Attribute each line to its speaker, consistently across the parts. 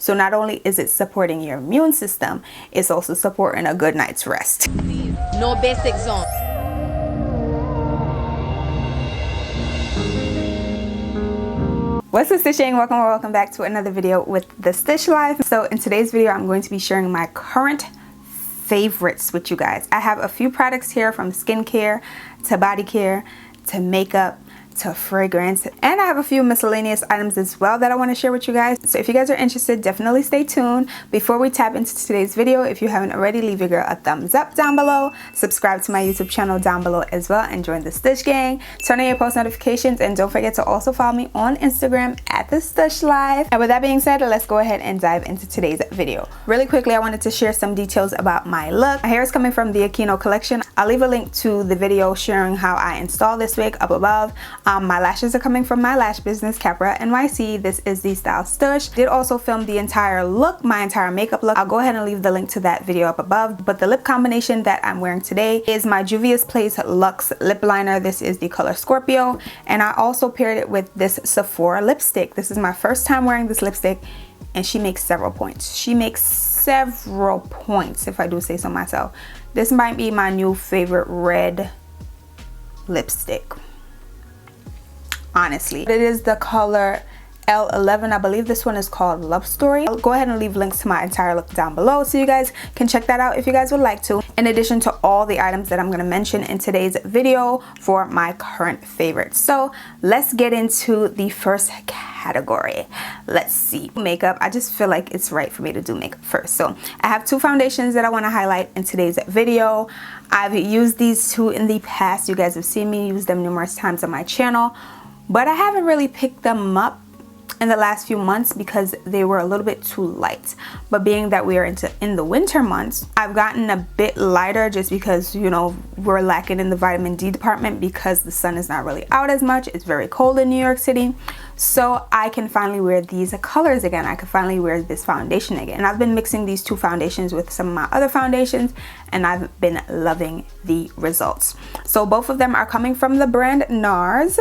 Speaker 1: So not only is it supporting your immune system, it's also supporting a good night's rest.
Speaker 2: No basic zone.
Speaker 1: What's up, Stush Gang? Welcome back to another video with the Stush Life. So in today's video, I'm going to be sharing my current favorites with you guys. I have a few products here, from skincare to body care to makeup to fragrance, and I have a few miscellaneous items as well that I want to share with you guys. So if you guys are interested, definitely stay tuned. Before we tap into today's video, if you haven't already, leave your girl a thumbs up down below, subscribe to my YouTube channel down below as well, and join the Stush Gang. Turn on your post notifications, and don't forget to also follow me on Instagram at the Stush Life. And with that being said, let's go ahead and dive into today's video. Really quickly, I wanted to share some details about my look. My hair is coming from the Inkey collection. I'll leave a link to the video sharing how I install this wig up above. My lashes are coming from my lash business, Capra NYC. This is the style Stush. Did also film the entire look, my entire makeup look. I'll go ahead and leave the link to that video up above. But the lip combination that I'm wearing today is my Juvia's Place Luxe lip liner. This is the color Scorpio, and I also paired it with this Sephora lipstick. This is my first time wearing this lipstick, and she makes several points. She makes several points, if I do say so myself. This might be my new favorite red lipstick, honestly. It is the color L11. I believe this one is called Love Story. I'll go ahead and leave links to my entire look down below so you guys can check that out if you guys would like to, in addition to all the items that I'm going to mention in today's video for my current favorites. So let's get into the first category. Let's see, makeup. I just feel like it's right for me to do makeup first. So I have two foundations that I want to highlight in today's video. I've used these two in the past. You guys have seen me use them numerous times on my channel, but I haven't really picked them up in the last few months because they were a little bit too light. But being that we are in the winter months, I've gotten a bit lighter just because, you know, we're lacking in the vitamin D department because the sun is not really out as much. It's very cold in New York City. So I can finally wear these colors again. I can finally wear this foundation again. And I've been mixing these two foundations with some of my other foundations, and I've been loving the results. So both of them are coming from the brand NARS.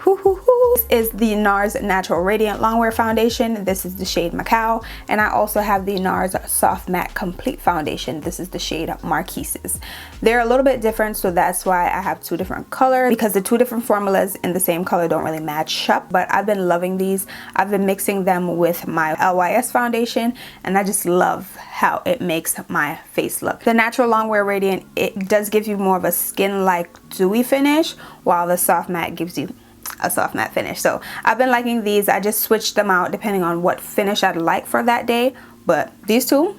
Speaker 1: This is the NARS Natural Radiant Longwear Foundation. This is the shade Macao. And I also have the NARS Soft Matte Complete Foundation. This is the shade Marquises. They're a little bit different, so that's why I have two different colors, because the two different formulas in the same color don't really match up. But I've been loving these. I've been mixing them with my LYS foundation, and I just love how it makes my face look. The Natural Longwear Radiant, it does give you more of a skin-like dewy finish, while the Soft Matte gives you a soft matte finish. So I've been liking these. I just switched them out depending on what finish I'd like for that day, but these two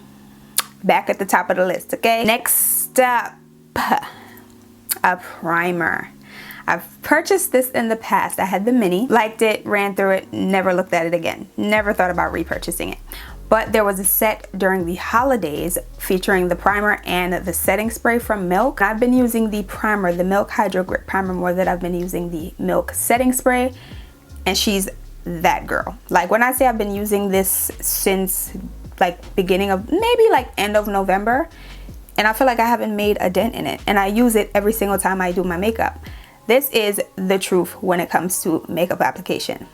Speaker 1: back at the top of the list. Okay, next up, a primer. I've purchased this in the past. I had the mini, liked it, ran through it, never looked at it again, never thought about repurchasing it. But there was a set during the holidays featuring the primer and the setting spray from Milk. I've been using the primer, the Milk Hydro Grip Primer, more than I've been using the Milk setting spray, and she's that girl. Like, when I say I've been using this since like beginning of, maybe like end of November, and I feel like I haven't made a dent in it, and I use it every single time I do my makeup. This is the truth when it comes to makeup application.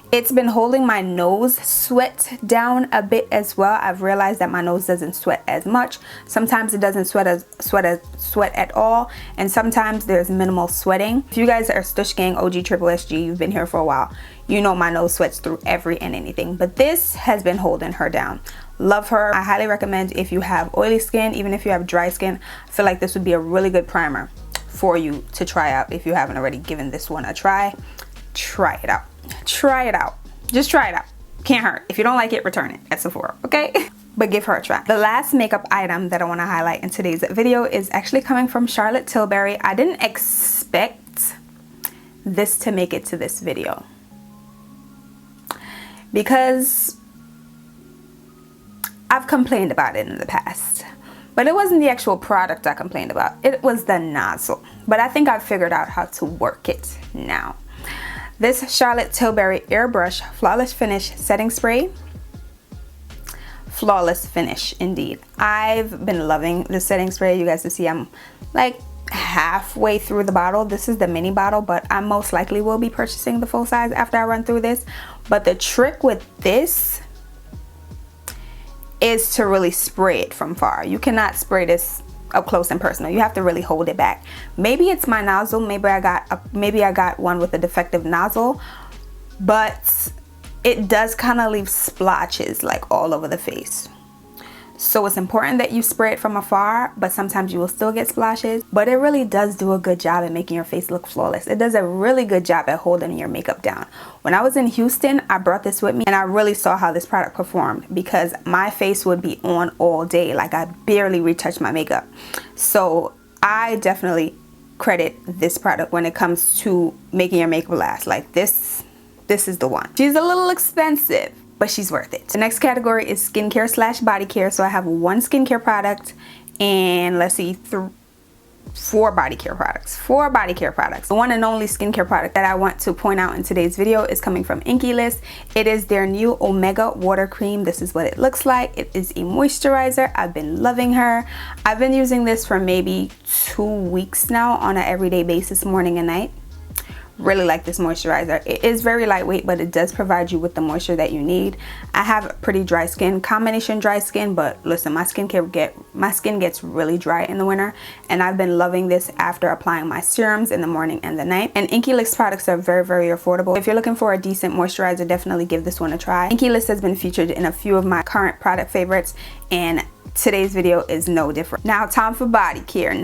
Speaker 1: It's been holding my nose sweat down a bit as well. I've realized that my nose doesn't sweat as much. Sometimes it doesn't sweat at all, and sometimes there's minimal sweating. If you guys are Stush Gang OG Triple SG, you've been here for a while, you know my nose sweats through every and anything. But this has been holding her down. Love her. I highly recommend, if you have oily skin, even if you have dry skin, I feel like this would be a really good primer for you to try out. If you haven't already given this one a try, try it out. Try it out. Just try it out. Can't hurt. If you don't like it, return it at Sephora, okay? But give her a try. The last makeup item that I want to highlight in today's video is actually coming from Charlotte Tilbury. I didn't expect this to make it to this video because I've complained about it in the past. But it wasn't the actual product I complained about. It was the nozzle. But I think I've figured out how to work it now. This Charlotte Tilbury Airbrush Flawless Finish Setting Spray. Flawless finish, indeed. I've been loving the setting spray. You guys can see I'm like halfway through the bottle. This is the mini bottle, but I most likely will be purchasing the full size after I run through this. But the trick with this is to really spray it from far. You cannot spray this up close and personal. You have to really hold it back. Maybe it's my nozzle. Maybe I got one with a defective nozzle, but it does kind of leave splotches like all over the face. So it's important that you spray it from afar, but sometimes you will still get splashes. But it really does do a good job at making your face look flawless. It does a really good job at holding your makeup down. When I was in Houston, I brought this with me and I really saw how this product performed, because my face would be on all day. Like, I barely retouched my makeup. So I definitely credit this product when it comes to making your makeup last. Like, this is the one. She's a little expensive, but she's worth it. The next category is skincare slash body care. So I have one skincare product and let's see, four body care products. The one and only skincare product that I want to point out in today's video is coming from Inkey List. It is their new Omega Water Cream. This is what it looks like. It is a moisturizer. I've been loving her. I've been using this for maybe 2 weeks now on an everyday basis, morning and night. Really like this moisturizer. It is very lightweight, but it does provide you with the moisture that you need. I have pretty dry skin, combination dry skin, but listen, my skin gets really dry in the winter, and I've been loving this after applying my serums in the morning and the night. And Inkey List products are very, very affordable. If you're looking for a decent moisturizer, definitely give this one a try. Inkey List has been featured in a few of my current product favorites, and today's video is no different. Now time for body care.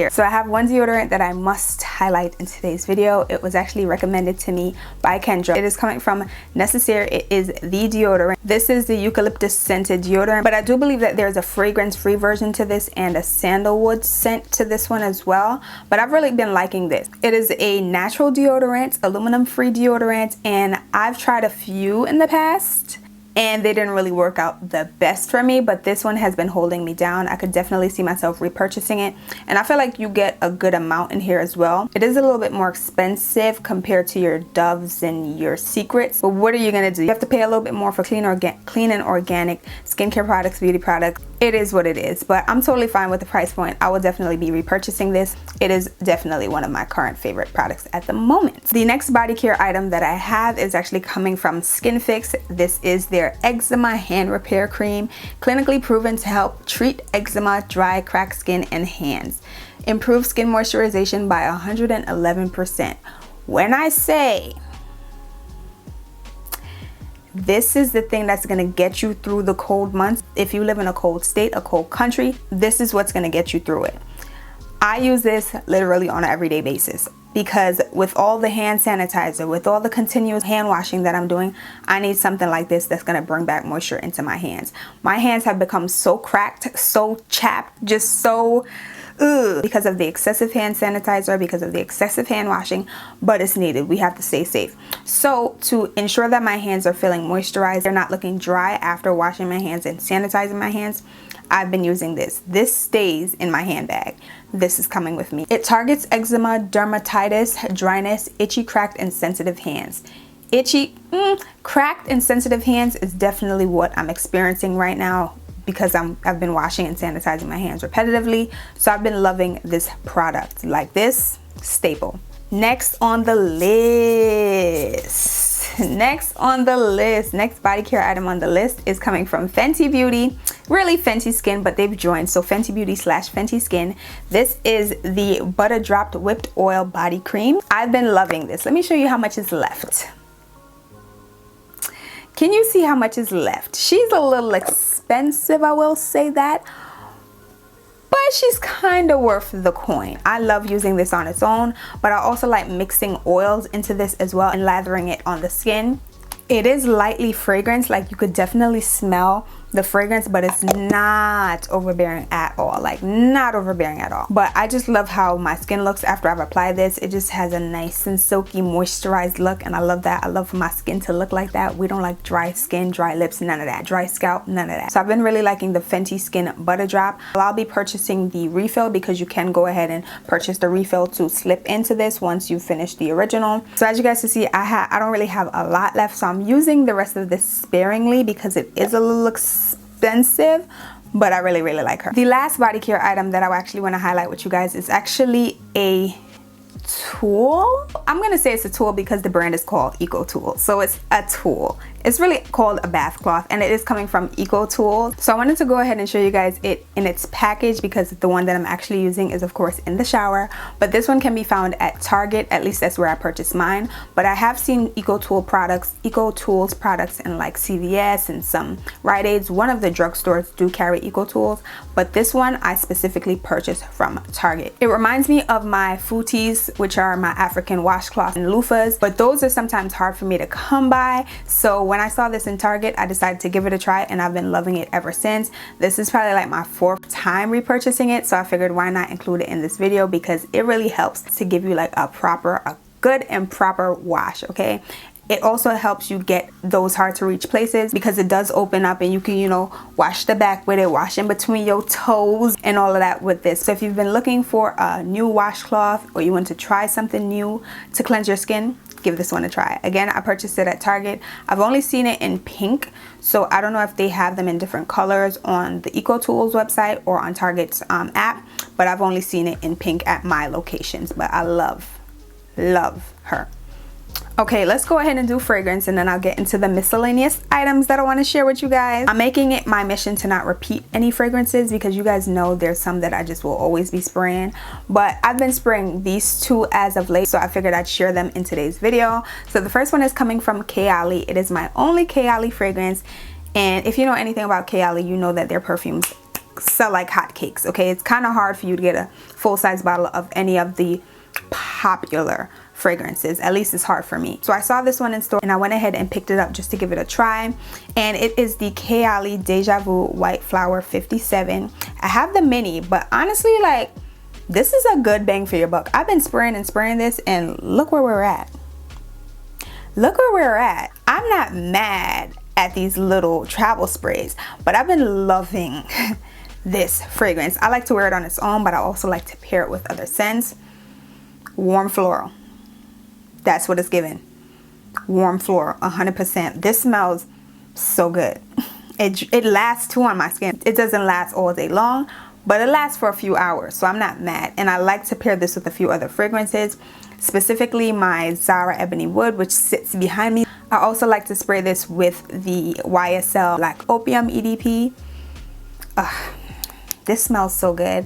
Speaker 1: So I have one deodorant that I must highlight in today's video. It was actually recommended to me by Kendra. It is coming from Necessaire. It is the deodorant. This is the eucalyptus scented deodorant, but I do believe that there's a fragrance free version to this and a sandalwood scent to this one as well. But I've really been liking this. It is a natural deodorant, aluminum free deodorant, and I've tried a few in the past and they didn't really work out the best for me, but this one has been holding me down. I could definitely see myself repurchasing it, and I feel like you get a good amount in here as well. It is a little bit more expensive compared to your Doves and your Secrets, but what are you gonna do? You have to pay a little bit more for clean and organic skincare products, beauty products. It is what it is, but I'm totally fine with the price point. I will definitely be repurchasing this. It is definitely one of my current favorite products at the moment. The next body care item that I have is actually coming from Skin Fix. This is their eczema hand repair cream, clinically proven to help treat eczema, dry, cracked skin, and hands. Improve skin moisturization by 111%. When I say this is the thing that's gonna get you through the cold months, if you live in a cold state, a cold country, this is what's gonna get you through it. I use this literally on an everyday basis, because with all the hand sanitizer, with all the continuous hand washing that I'm doing, I need something like this that's gonna bring back moisture into my hands. My hands have become so cracked, so chapped, just so because of the excessive hand sanitizer, because of the excessive hand washing, but it's needed. We have to stay safe. So to ensure that my hands are feeling moisturized, they're not looking dry after washing my hands and sanitizing my hands, I've been using this. This stays in my handbag. This is coming with me. It targets eczema, dermatitis, dryness, itchy, cracked, and sensitive hands. Itchy, cracked, and sensitive hands is definitely what I'm experiencing right now, because I've been washing and sanitizing my hands repetitively. So I've been loving this product. Like this, staple. Next on the list, next body care item on the list is coming from Fenty Beauty. Really Fenty Skin, but they've joined, so Fenty Beauty / Fenty Skin. This is the Butter Dropped Whipped Oil Body Cream. I've been loving this. Let me show you how much is left. Can you see how much is left? She's a little expensive, I will say that, but she's kind of worth the coin. I love using this on its own, but I also like mixing oils into this as well and lathering it on the skin. It is lightly fragranced, like you could definitely smell the fragrance, but it's not overbearing at all, like not overbearing at all. But I just love how my skin looks after I've applied this. It just has a nice and silky moisturized look, and I love that. I love for my skin to look like that. We don't like dry skin, dry lips, none of that. Dry scalp, none of that. So I've been really liking the Fenty Skin Butter Drop. I'll be purchasing the refill, because you can go ahead and purchase the refill to slip into this once you finish the original. So as you guys can see, I don't really have a lot left, so I'm using the rest of this sparingly because it is a little expensive, but I really like her. The last body care item that I actually want to highlight with you guys is actually a tool. I'm gonna say it's a tool because the brand is called Eco Tool, so it's a tool. It's really called a bath cloth, and it is coming from Eco Tool. So I wanted to go ahead and show you guys it in its package because the one that I'm actually using is of course in the shower, but this one can be found at Target. At least that's where I purchased mine, but I have seen Eco Tools products in like CVS and some Rite Aids. One of the drugstores do carry Eco Tools, but this one I specifically purchased from Target. It reminds me of my Futis, which are my African washcloths and loofahs, but those are sometimes hard for me to come by. So when I saw this in Target, I decided to give it a try, and I've been loving it ever since. This is probably like my 4th time repurchasing it, so I figured why not include it in this video because it really helps to give you like a good and proper wash, okay? It also helps you get those hard to reach places because it does open up and you can, you know, wash the back with it, wash in between your toes and all of that with this. So if you've been looking for a new washcloth or you want to try something new to cleanse your skin, give this one a try. Again, I purchased it at Target. I've only seen it in pink, so I don't know if they have them in different colors on the Eco Tools website or on Target's app, but I've only seen it in pink at my locations. But I love her. Okay, let's go ahead and do fragrance, and then I'll get into the miscellaneous items that I want to share with you guys. I'm making it my mission to not repeat any fragrances because you guys know there's some that I just will always be spraying, but I've been spraying these two as of late, so I figured I'd share them in today's video. So the first one is coming from Kayali. It is my only Kayali fragrance, and if you know anything about Kayali, you know that their perfumes sell like hotcakes, okay? It's kind of hard for you to get a full-size bottle of any of the popular fragrances. At least it's hard for me. So I saw this one in store and I went ahead and picked it up just to give it a try, and it is the Kayali Deja Vu White Flower 57. I have the mini, but honestly, like, this is a good bang for your buck. I've been spraying and spraying this, and look where we're at. Look where we're at. I'm not mad at these little travel sprays, but I've been loving this fragrance. I like to wear it on its own, but I also like to pair it with other scents. Warm floral. That's what it's given. Warm floral, 100%. This smells so good. It lasts too on my skin. It doesn't last all day long, but it lasts for a few hours, so I'm not mad. And I like to pair this with a few other fragrances, specifically my Zara Ebony Wood, which sits behind me. I also like to spray this with the YSL Black Opium EDP. This smells so good.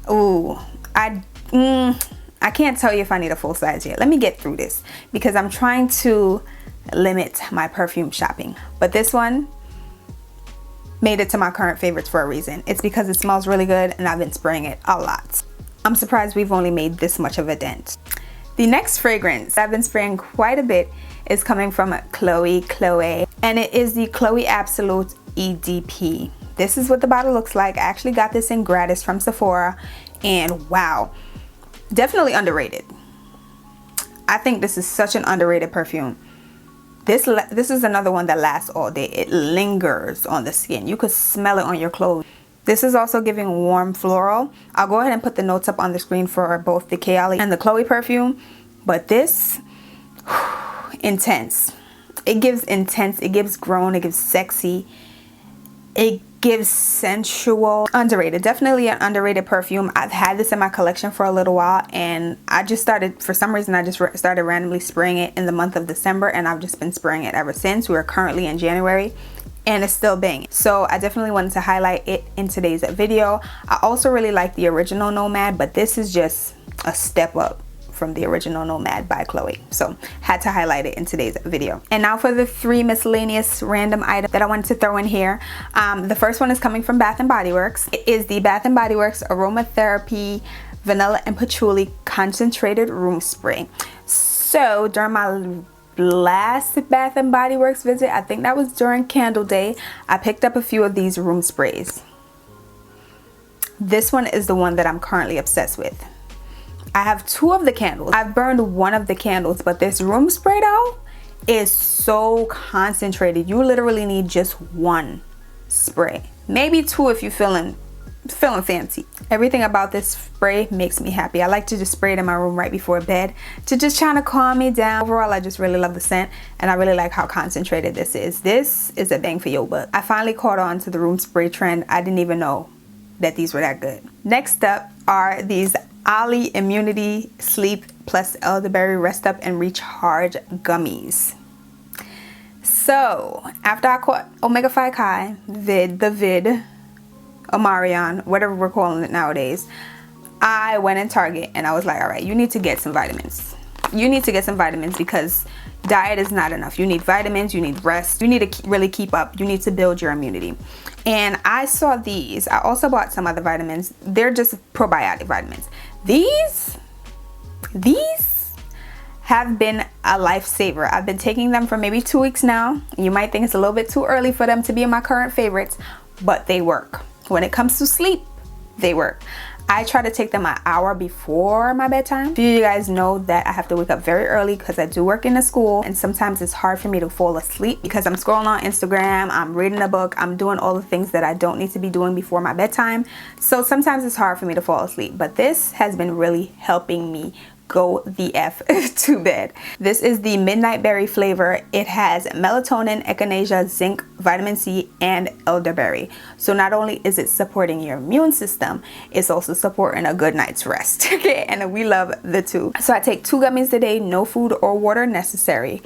Speaker 1: Ooh, I can't tell you if I need a full size yet. Let me get through this because I'm trying to limit my perfume shopping. But this one made it to my current favorites for a reason. It's because it smells really good and I've been spraying it a lot. I'm surprised we've only made this much of a dent. The next fragrance I've been spraying quite a bit is coming from Chloe, and it is the Chloe Absolute EDP. This is what the bottle looks like. I actually got this in gratis from Sephora, and wow. Definitely underrated. I think this is such an underrated perfume. This is another one that lasts all day. It lingers on the skin. You could smell it on your clothes. This is also giving warm floral. I'll go ahead and put the notes up on the screen for both the Kayali and the Chloe perfume. But this, intense. It gives intense. It gives grown. It gives sexy. It gives sensual. Underrated. Definitely an underrated perfume. I've had this in my collection for a little while, and I just started, for some reason, I just started randomly spraying it in the month of December, and I've just been spraying it ever since. We're currently in January, and it's still banging. So I definitely wanted to highlight it in today's video. I also really like the original Nomad, but this is just a step up from the original Nomad by Chloe, so had to highlight it in today's video. And now for the 3 miscellaneous random items that I wanted to throw in here. The first one is coming from Bath & Body Works. It is the Bath & Body Works Aromatherapy Vanilla and Patchouli Concentrated Room Spray. So during my last Bath & Body Works visit, I think that was during Candle Day, I picked up a few of these room sprays. This one is the one that I'm currently obsessed with. I have 2 of the candles. I've burned 1 of the candles, but this room spray though is so concentrated. You literally need just 1 spray, maybe 2 if you're feeling fancy. Everything about this spray makes me happy. I like to just spray it in my room right before bed to just trying to calm me down. Overall, I just really love the scent, and I really like how concentrated this is. This is a bang for your buck. I finally caught on to the room spray trend. I didn't even know that these were that good. Next up are these Olly Immunity Sleep plus elderberry rest up and recharge gummies. So after I caught omega 5 Kai, the Omarion, whatever we're calling it nowadays, I went in Target and I was like, all right, you need to get some vitamins. You need to get some vitamins because diet is not enough. You need vitamins, you need rest, you need to really keep up, you need to build your immunity. And I saw these. I also bought some other vitamins. They're just probiotic vitamins. These have been a lifesaver. I've been taking them for maybe 2 weeks now. You might think it's a little bit too early for them to be in my current favorites, but they work. When it comes to sleep, they work. I try to take them an hour before my bedtime. You guys know that I have to wake up very early because I do work in a school, and sometimes it's hard for me to fall asleep because I'm scrolling on Instagram, I'm reading a book, I'm doing all the things that I don't need to be doing before my bedtime. So sometimes it's hard for me to fall asleep, but this has been really helping me go the F to bed. This is the Midnight Berry flavor. It has melatonin, echinacea, zinc, vitamin C, and elderberry. So not only is it supporting your immune system, it's also supporting a good night's rest. Okay, and we love the two. So I take 2 gummies a day, no food or water necessary,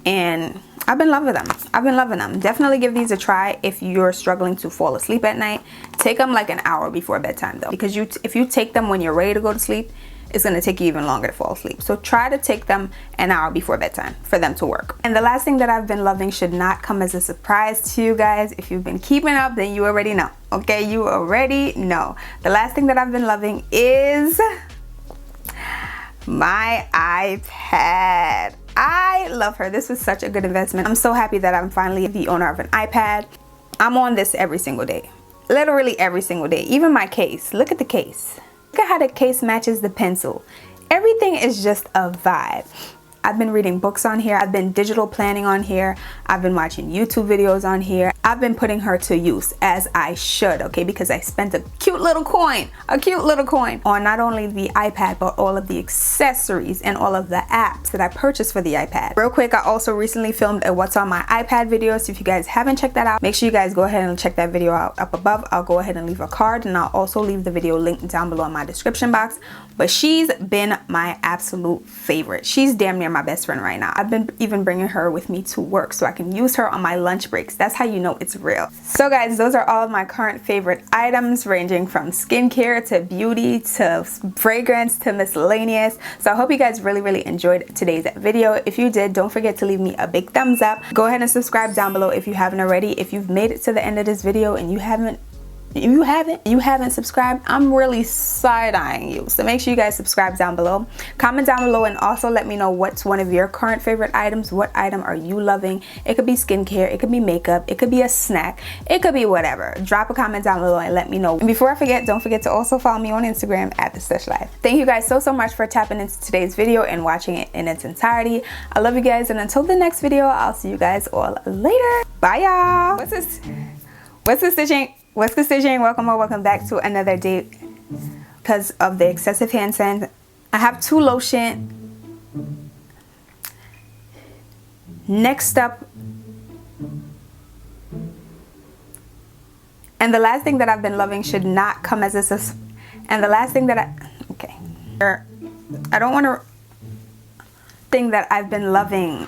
Speaker 1: and I've been loving them. I've been loving them. Definitely give these a try if you're struggling to fall asleep at night. Take them like an hour before bedtime though, because if you take them when you're ready to go to sleep, it's going to take you even longer to fall asleep. So try to take them an hour before bedtime for them to work. And the last thing that I've been loving should not come as a surprise to you guys. If you've been keeping up, then you already know. Okay, you already know. The last thing that I've been loving is my iPad. I love her. This was such a good investment. I'm so happy that I'm finally the owner of an iPad. I'm on this every single day. Literally every single day. Even my case. Look at the case. Look at how the case matches the pencil. Everything is just a vibe. I've been reading books on here. I've been digital planning on here. I've been watching YouTube videos on here. I've been putting her to use as I should, okay? Because I spent a cute little coin on not only the iPad, but all of the accessories and all of the apps that I purchased for the iPad. Real quick, I also recently filmed a What's on My iPad video. So if you guys haven't checked that out, make sure you guys go ahead and check that video out up above. I'll go ahead and leave a card, and I'll also leave the video link down below in my description box. But she's been my absolute favorite. She's damn near my best friend right now. I've been even bringing her with me to work so I can use her on my lunch breaks. That's how you know it's real. So guys, those are all of my current favorite items, ranging from skincare to beauty to fragrance to miscellaneous. So I hope you guys really enjoyed today's video. If you did, don't forget to leave me a big thumbs up. Go ahead and subscribe down below if you haven't already. If you've made it to the end of this video and you haven't subscribed, I'm really side-eyeing you. So make sure you guys subscribe down below. Comment down below and also let me know what's one of your current favorite items. What item are you loving? It could be skincare, it could be makeup, it could be a snack, it could be whatever. Drop a comment down below and let me know. And before I forget, don't forget to also follow me on Instagram at the Stush Life. Thank you guys so much for tapping into today's video and watching it in its entirety. I love you guys, and until the next video, I'll see you guys all later. Bye y'all. What's this? What's the stitching? What's the stitching? Welcome back to another day. Because of the excessive hand sand, I have 2 lotion. Next up, and the last thing that I've been loving should not come as a and the last thing that I don't want to thing that I've been loving.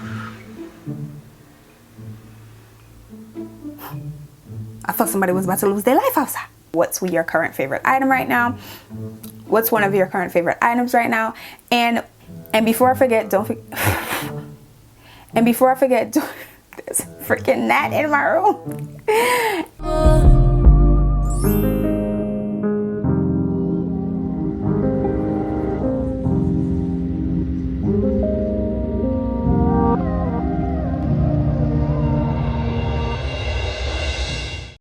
Speaker 1: I thought somebody was about to lose their life outside. What's your current favorite item right now? What's one of your current favorite items right now? And before I forget, there's a freaking gnat in my room.